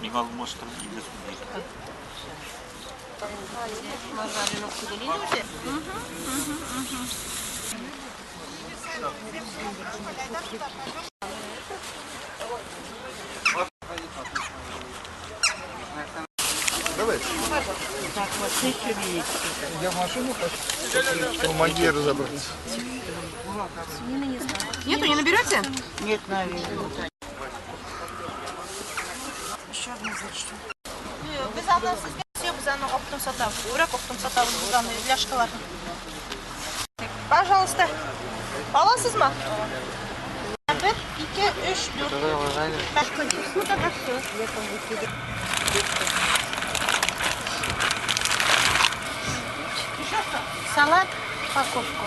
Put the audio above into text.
Не могу, может, там не досудить. Давай. Так, вот еще видите. Я в машину хочу. Помоги разобраться. Нету, не наберете? Нет, наверное. Еще одну зачту. Biz aldan siz yok, biz onu optum satavuz. Bırak optum satavuz, biz onu yaşkalarını. Пожалуйста. Alasız mı? 1, 2, 3, 4. Başka bir kadar салат, упаковку.